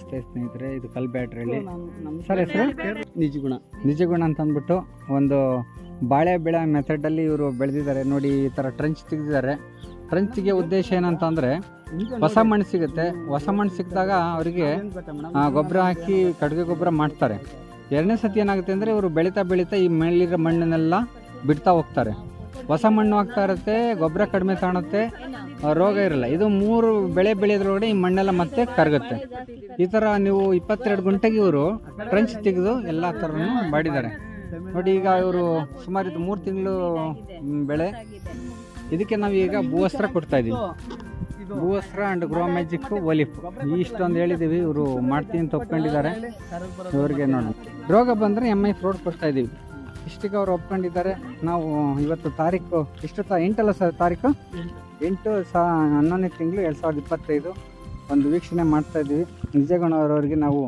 ಸ್ನೇಹಿತರೆ, ಇದು ಕಲ್ ಬ್ಯಾಟ್ರಿಯಲ್ಲಿ ಸರ್ ಹೆಸರು ನಿಜಗುಣ ಅಂತ ಅಂದ್ಬಿಟ್ಟು ಒಂದು ಬಾಳೆ ಬೆಳೆ ಮೆಥಡಲ್ಲಿ ಇವರು ಬೆಳೆದಿದ್ದಾರೆ ನೋಡಿ. ಈ ಥರ ಟ್ರಂಚ್ ತೆಗೆದಿದ್ದಾರೆ. ಟ್ರಂಚ್ಗೆ ಉದ್ದೇಶ ಏನಂತ ಅಂದರೆ ಹೊಸ ಮಣ್ಣು ಸಿಗುತ್ತೆ. ಹೊಸ ಮಣ್ಣು ಸಿಕ್ಕಿದಾಗ ಅವರಿಗೆ ಗೊಬ್ಬರ ಹಾಕಿ ಕಟ್ಟಿಗೆ ಗೊಬ್ಬರ ಮಾಡ್ತಾರೆ. ಎರಡನೇ ಸತಿ ಏನಾಗುತ್ತೆ ಅಂದರೆ ಇವರು ಬೆಳೀತಾ ಈ ಮೇಲಿರೋ ಮಣ್ಣನ್ನೆಲ್ಲ ಬಿಡ್ತಾ ಹೋಗ್ತಾರೆ. ಹೊಸ ಮಣ್ಣು ಆಗ್ತಾ ಇರುತ್ತೆ, ಗೊಬ್ಬರ ಕಡಿಮೆ ಕಾಣುತ್ತೆ, ರೋಗ ಇರಲ್ಲ. ಇದು 3 ಬೆಳೆ ಬೆಳೆಯೋದ್ರೊಳಗಡೆ ಈ ಮಣ್ಣೆಲ್ಲ ಮತ್ತೆ ಕರಗುತ್ತೆ. ಈ ಥರ ನೀವು 22 ಗುಂಟೆಗೆ ಇವರು ಟ್ರಂಚ್ ತೆಗೆದು ಎಲ್ಲ ಥರನೂ ಮಾಡಿದ್ದಾರೆ ನೋಡಿ. ಈಗ ಇವರು ಸುಮಾರು ಇದು 3 ತಿಂಗಳು ಬೆಳೆ. ಇದಕ್ಕೆ ನಾವು ಈಗ ಭೂವಸ್ತ್ರ ಕೊಡ್ತಾ ಇದ್ದೀವಿ. ಭೂವಸ್ತ್ರ ಆ್ಯಂಡ್ ಗ್ರೋ ಮ್ಯಾಜಿಕ್ ಒಲಿಫ್ ಇಷ್ಟೊಂದು ಹೇಳಿದ್ದೀವಿ. ಇವರು ಮಾಡ್ತೀನಿ ಅಂತ ಒಪ್ಕೊಂಡಿದ್ದಾರೆ. ಇವ್ರಿಗೆ ನೋಡಿ ರೋಗ ಬಂದರೆ MI ಫ್ರೋಡ್ ಕೊಡ್ತಾ ಇದ್ದೀವಿ. ಇಷ್ಟಿಗೆ ಅವ್ರು ಒಪ್ಕೊಂಡಿದ್ದಾರೆ. ನಾವು ಇವತ್ತು ತಾರೀಕು ಎಷ್ಟು 8 ಸರ್ ತಾರೀಕು 8/11ನೇ ತಿಂಗಳು 2025 ಒಂದು ವೀಕ್ಷಣೆ ಮಾಡ್ತಾ ಇದ್ದೀವಿ. ನಿಜಗುಣವರವರಿಗೆ ನಾವು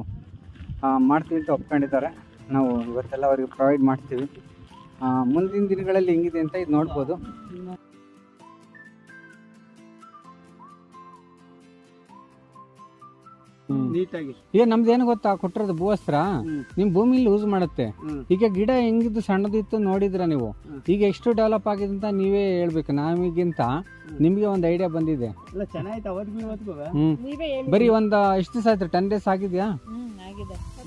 ಮಾಡ್ತೀವಿ ಅಂತ ಒಪ್ಕೊಂಡಿದ್ದಾರೆ. ನಾವು ಇವತ್ತೆಲ್ಲ ಅವರಿಗೆ ಪ್ರೊವೈಡ್ ಮಾಡ್ತೀವಿ. ಮುಂದಿನ ದಿನಗಳಲ್ಲಿ ಹೆಂಗಿದೆ ಅಂತ ಇದು ನೋಡ್ಬೋದು. ನೀಟಾಗಿ ಈಗ ನಮ್ದು ಏನು ಗೊತ್ತಾ, ಕೊಟ್ಟಿರೋದು ಭೂವಸ್ತ್ರ ನಿಮ್ ಭೂಮಿಲಿ ಯೂಸ್ ಮಾಡುತ್ತೆ. ಈಗ ಗಿಡ ಹೆಂಗಿದ್ದು ಸಣ್ಣದಿತ್ತು ನೋಡಿದ್ರ ನೀವು. ಈಗ ಎಷ್ಟು ಡೆವಲಪ್ ಆಗಿದೆ ಅಂತ ನೀವೇ ಹೇಳ್ಬೇಕು. ನಮಗಿಂತ ನಿಮ್ಗೆ ಒಂದು ಐಡಿಯಾ ಬಂದಿದೆ. ಬರೀ ಒಂದ್ ಎಷ್ಟು ದಿವಸ ಆಯ್ತು? 10 days ಆಗಿದ್ಯಾ?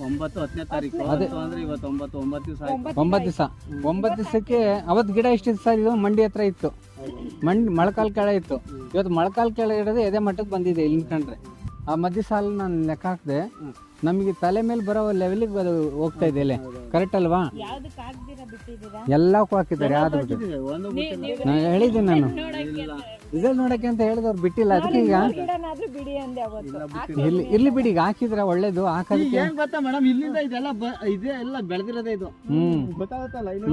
9-10ನೇ ತಾರೀಕು ಅದೇ ಅಂದ್ರೆ ಇವತ್ತು 9 ದಿವಸ 9 ದಿವಸ. 9 ದಿವಸಕ್ಕೆ ಅವತ್ತು ಗಿಡ ಎಷ್ಟು ದಿವಸ ಇದು ಮಂಡಿ ಹತ್ರ ಇತ್ತು, ಮೊಳಕಾಲ್ ಕೆಳ ಇತ್ತು. ಇವತ್ತು ಮೊಳಕಾಲ್ ಕೆಳ ಇಡೋದು ಎದೆ ಮಟ್ಟಕ್ಕೆ ಬಂದಿದೆ ಇಲ್ಲಿ ಕಂಡ್ರೆ. ಆ ಮಧ್ಯ ಸಾಲ ನಾನು ಲೆಕ್ಕ ಹಾಕಿದೆ, ನಮಗೆ ತಲೆ ಮೇಲೆ ಬರೋ ಲೆವೆಲಿಗೆ ಹೋಗ್ತಾ ಇದೆ ಎಲೆ. ಕರೆಕ್ಟ್ ಅಲ್ವಾ? ಎಲ್ಲಕ್ಕೂ ಹಾಕಿದ್ದಾರೆ. ಯಾವ್ದು ನಾನು ಹೇಳಿದ್ದೀನಿ, ನಾನು ರಿಸಲ್ಟ್ ನೋಡಕ್ಕೆ ಅಂತ ಹೇಳಿದವ್ರು ಬಿಟ್ಟಿಲ್ಲ. ಅದಕ್ಕೆ ಈಗ ಇರ್ಲಿ ಬಿಡಿ, ಈಗ ಹಾಕಿದ್ರೆ ಒಳ್ಳೇದು. ಹಾಕೋದಕ್ಕೆ ಏನ್ ಗೊತ್ತಾ ಮೇಡಮ್, ಇಲ್ಲಿಂದ ಇದೆಲ್ಲ ಇದೇ ಎಲ್ಲ ಬೆಳೆದಿರೋದೇ ಇದು. ಗೊತ್ತಾಗುತ್ತಲ್ಲ ಇದು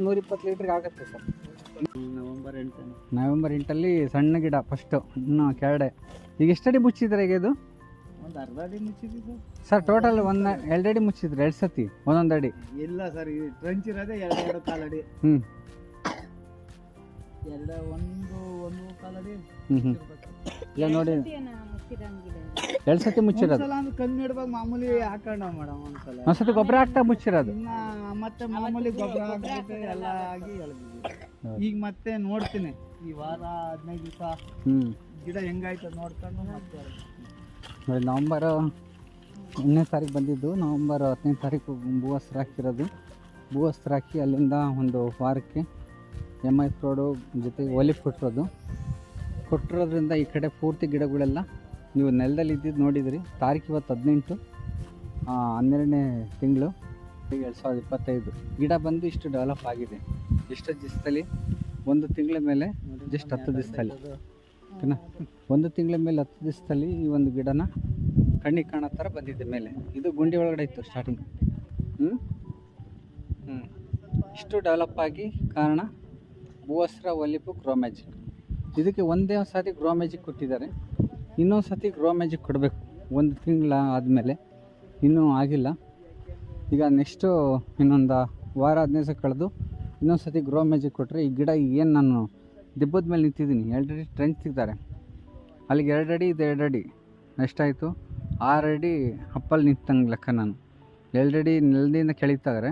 120 ಲೀಟರ್ಗೆ ಆಗುತ್ತೆ ಸರ್. ನವೆಂಬರ್ 8 ಸಣ್ಣ ಗಿಡ ಫಸ್ಟ್, ಇನ್ನು ಕೆಳಗಡೆ. ಈಗ ಎಷ್ಟಡಿ ಮುಚ್ಚಿದ್ರೆ ಈಗ ಇದು? ಒಂದು ಅರ್ಧ ಅಡಿ ಮುಚ್ಚಿದ್ದು ಸರ್. ಟೋಟಲ್ 2 ಅಡಿ ಮುಚ್ಚಿದ್ರೆ 2 ಸತಿ ಒಂದೊಂದು ಅಡಿ? ಇಲ್ಲ ಸರ್, ಈ ಟ್ರಂಚ್ ಇರೋದೇ 2 ಕಾಲು ಅಡಿ. ಒಂದು ಕಾಲು ಅಡಿ. ಇಲ್ಲ ನೋಡಿ, 2 ಸತಿ ಮುಚ್ಚಿರೋದು. ಕಮ್ಮಿ ಇಡ್ಬೇಕು, ಮಾಮೂಲಿ ಹಾಕೊಂಡ ಮೇಡಮ್. ಒಂದ್ಸತಿ ಗೊಬ್ಬರ ಹಾಕ್ತಾ ಮುಚ್ಚಿರೋದು. ಮತ್ತೆ ಮಾಮೂಲಿ ಗೊಬ್ಬರ ಹಾಕಿ ಎಲ್ಲ ಆಗಿ ಈಗ ಮತ್ತೆ ನೋಡ್ತೀನಿ ಈ ವಾರ 15 ದಿವಸ ಗಿಡ ಹೆಂಗಾಯ್ತು ನೋಡ್ಕೊಂಡು ಮತ್ತೆ ನವಂಬರ್ 1ನೇ ತಾರೀಕು ಬಂದಿದ್ದು. ನವಂಬರ್ 10ನೇ ತಾರೀಕು ಭೂವಸ್ತ್ರ ಹಾಕಿರೋದು. ಭೂವಸ್ತ್ರ ಹಾಕಿ ಅಲ್ಲಿಂದ ಒಂದು ವಾರಕ್ಕೆ MI ಫ್ರೋಡು ಜೊತೆಗೆ ಒಲಿಫ್ ಕೊಟ್ಟಿರೋದ್ರಿಂದ ಈ ಕಡೆ ಪೂರ್ತಿ ಗಿಡಗಳೆಲ್ಲ ನೀವು ನೆಲದಲ್ಲಿ ಇದ್ದಿದ್ದು ನೋಡಿದ್ರಿ. ತಾರೀಕು ಇವತ್ತು 18 12ನೇ ತಿಂಗಳು 2025. ಗಿಡ ಬಂದು ಇಷ್ಟು ಡೆವಲಪ್ ಆಗಿದೆ. ಎಷ್ಟು ದಿವಸದಲ್ಲಿ? 1 ತಿಂಗಳ ಮೇಲೆ ಜಸ್ಟ್ 10 ದಿವಸದಲ್ಲಿ. ಓಕೆನಾ? 1 ತಿಂಗಳ ಮೇಲೆ 10 ದಿವಸದಲ್ಲಿ ಈ ಒಂದು ಗಿಡನ ಕಣ್ಣಿಗೆ ಕಾಣೋ ಥರ ಬಂದಿದೆ ಮೇಲೆ. ಇದು ಗುಂಡಿ ಒಳಗಡೆ ಇತ್ತು ಸ್ಟಾರ್ಟಿಂಗ್. ಇಷ್ಟು ಡೆವಲಪ್ ಆಗಿ ಕಾರಣ ಭೂವಸ್ತ್ರ ಒಲಿಫು ಗ್ರೋ ಮ್ಯಾಜಿಕ್. ಇದಕ್ಕೆ ಒಂದೇ ಸತಿ ಗ್ರೋ ಮ್ಯಾಜಿಕ್ ಕೊಟ್ಟಿದ್ದಾರೆ. ಇನ್ನೊಂದು ಸತಿ ಗ್ರೋ ಮ್ಯಾಜಿಕ್ ಕೊಡಬೇಕು 1 ತಿಂಗಳ ಆದಮೇಲೆ. ಇನ್ನೂ ಆಗಿಲ್ಲ. ಈಗ ನೆಕ್ಸ್ಟು ಇನ್ನೊಂದು ವಾರ 15 ದಿವಸ ಕಳೆದು ಇನ್ನೊಂದು ಸತಿ ಗ್ರೋ ಮ್ಯಾಜಿಕ್ ಕೊಟ್ಟರೆ ಈ ಗಿಡ ಏನು ನಾನು ದಿಬ್ಬದ ಮೇಲೆ ನಿಂತಿದ್ದೀನಿ. 2 ಅಡಿ ಟ್ರೆಂಚ್ ತೆಗ್ದಾರೆ. ಅಲ್ಲಿಗೆ 2 ಅಡಿ ಇದು 2 ಅಡಿ ಎಷ್ಟಾಯಿತು? 6 ಅಡಿ ಅಪ್ಪಲ್ಲಿ ನಿಂತಂಗೆ ಲೆಕ್ಕ. ನಾನು 2 ಅಡಿ ನೆಲದಿಂದ ಕೆಳಗ್ತಾರೆ.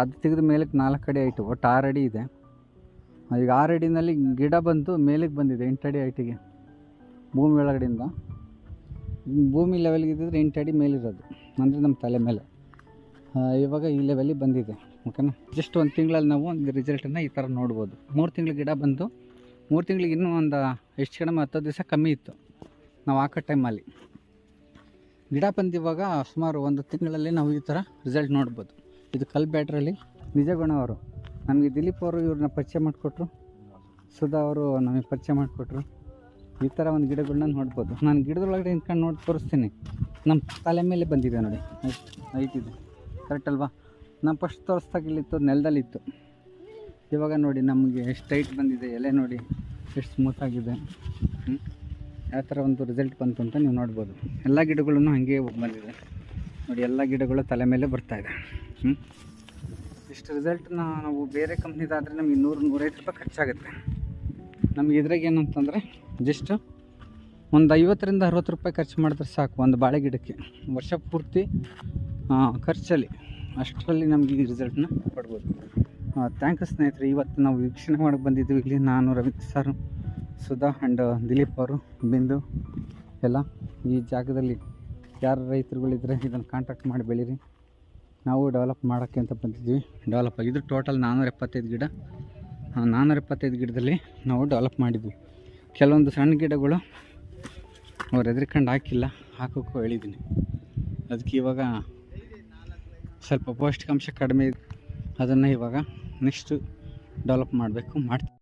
ಅದು ತೆಗೆದ ಮೇಲಕ್ಕೆ 4 ಅಡಿ ಆಯಿತು. ಒಟ್ಟು 6 ಅಡಿ ಇದೆ. ಈಗ 6 ಅಡಿನಲ್ಲಿ ಗಿಡ ಬಂದು ಮೇಲಕ್ಕೆ ಬಂದಿದೆ 8 ಅಡಿ ಹೈಟಿಗೆ. ಭೂಮಿ ಒಳಗಡೆಯಿಂದ ಭೂಮಿ ಲೆವೆಲ್ಗೆ ಇದ್ದಿದ್ರೆ 8 ಅಡಿ ಮೇಲಿರೋದು, ಅಂದರೆ ನಮ್ಮ ತಲೆ ಮೇಲೆ. ಇವಾಗ ಈ ಲೆವೆಲಿಗೆ ಬಂದಿದೆ. ಓಕೆನಾ? ಜಸ್ಟ್ 1 ತಿಂಗಳಲ್ಲಿ ನಾವು ಒಂದು ರಿಸಲ್ಟನ್ನು ಈ ಥರ ನೋಡ್ಬೋದು. 3 ತಿಂಗಳು ಗಿಡ ಬಂದು 3 ತಿಂಗಳಿಗೆ ಇನ್ನೂ ಒಂದು ಎಷ್ಟು ಕಡಿಮೆ 10 ದಿವಸ ಕಮ್ಮಿ ಇತ್ತು ನಾವು ಹಾಕೋ ಟೈಮಲ್ಲಿ. ಗಿಡ ಬಂದಿವಾಗ ಸುಮಾರು 1 ತಿಂಗಳಲ್ಲಿ ನಾವು ಈ ಥರ ರಿಸಲ್ಟ್ ನೋಡ್ಬೋದು. ಇದು ಕಲ್ ಬ್ಯಾಟ್ರಲ್ಲಿ ನಿಜಗುಣ ಅವರು ನಮಗೆ ದಿಲೀಪ್ ಅವರು ಇವ್ರನ್ನ ಪರಿಚಯ ಮಾಡಿಕೊಟ್ರು. ಸುಧಾ ಅವರು ನಮಗೆ ಪರಿಚಯ ಮಾಡಿಕೊಟ್ರು. ಈ ಥರ ಒಂದು ಗಿಡಗಳನ್ನ ನೋಡ್ಬೋದು. ನಾನು ಗಿಡದೊಳಗಡೆ ನಿಂತ್ಕೊಂಡು ನೋಡಿ ತೋರಿಸ್ತೀನಿ. ನಮ್ಮ ತಲೆ ಮೇಲೆ ಬಂದಿದೆ ನೋಡಿ, ಅಷ್ಟು ಹೈಟ್ ಇದೆ. ಕರೆಕ್ಟ್ ಅಲ್ವಾ? ನಾವು ಫಸ್ಟ್ ತೋರಿಸ್ದಾಗ ಇಲ್ಲಿತ್ತು, ನೆಲದಲ್ಲಿತ್ತು. ಇವಾಗ ನೋಡಿ ನಮಗೆ ಎಷ್ಟು ಹೈಟ್ ಬಂದಿದೆ. ಎಲೆ ನೋಡಿ ಎಷ್ಟು ಸ್ಮೂತಾಗಿದೆ. ಯಾವ ಥರ ಒಂದು ರಿಸಲ್ಟ್ ಬಂತು ಅಂತ ನೀವು ನೋಡ್ಬೋದು. ಎಲ್ಲ ಗಿಡಗಳನ್ನು ಹಾಗೆ ಬಂದಿದೆ ನೋಡಿ. ಎಲ್ಲ ಗಿಡಗಳು ತಲೆ ಮೇಲೆ ಬರ್ತಾಯಿದೆ. ಇಷ್ಟು ರಿಸಲ್ಟ್ನ ನಾವು ಬೇರೆ ಕಂಪ್ನಿದಾದರೆ ನಮಗೆ 100-105 ರೂಪಾಯಿ ಖರ್ಚಾಗುತ್ತೆ. ನಮಗೆ ಇದ್ರಾಗ ಏನಂತಂದರೆ ಜಸ್ಟ್ ಒಂದು 50ರಿಂದ 60 ರೂಪಾಯಿ ಖರ್ಚು ಮಾಡಿದ್ರೆ ಸಾಕು ಒಂದು ಬಾಳೆ ಗಿಡಕ್ಕೆ. ವರ್ಷ ಪೂರ್ತಿ ಖರ್ಚಲ್ಲಿ ಅಷ್ಟರಲ್ಲಿ ನಮಗೆ ಈ ರಿಸಲ್ಟ್ನ ಪಡ್ಬೋದು. ಥ್ಯಾಂಕ್ ಯು ಸ್ನೇಹಿತರೆ. ಇವತ್ತು ನಾವು ವೀಕ್ಷಣೆ ಮಾಡೋಕ್ಕೆ ಬಂದಿದ್ದೀವಿ ಇಲ್ಲಿ. ನಾನು ರವೀಂದ್ರ ಸರ್, ಸುಧಾ ಆ್ಯಂಡ್ ದಿಲೀಪ್ ಅವರು, ಬಿಂದು ಎಲ್ಲ ಈ ಜಾಗದಲ್ಲಿ ಯಾರು ರೈತರುಗಳಿದ್ರೆ ಇದನ್ನು ಕಾಂಟ್ಯಾಕ್ಟ್ ಮಾಡಿ ಬೆಳೀರಿ. ನಾವು ಡೆವಲಪ್ ಮಾಡೋಕ್ಕೆ ಅಂತ ಬಂದಿದ್ವಿ. ಡೆವಲಪ್ ಆಗಿದ್ದು ಟೋಟಲ್ 475 ಗಿಡ. 475 ಗಿಡದಲ್ಲಿ ನಾವು ಡೆವಲಪ್ ಮಾಡಿದ್ವಿ. ಕೆಲವೊಂದು ಸಣ್ಣ ಗಿಡಗಳು ಅವ್ರು ಹೆದರ್ಕೊಂಡು ಹಾಕಿಲ್ಲ, ಹಾಕೋಕ್ಕೂ ಹೇಳಿದ್ದೀನಿ. ಅದಕ್ಕೆ ಇವಾಗ ಸ್ವಲ್ಪ ಪೌಷ್ಟಿಕಾಂಶ ಕಡಿಮೆ, ಅದನ್ನು ಇವಾಗ ನೆಕ್ಸ್ಟು ಡೆವಲಪ್ ಮಾಡಬೇಕು.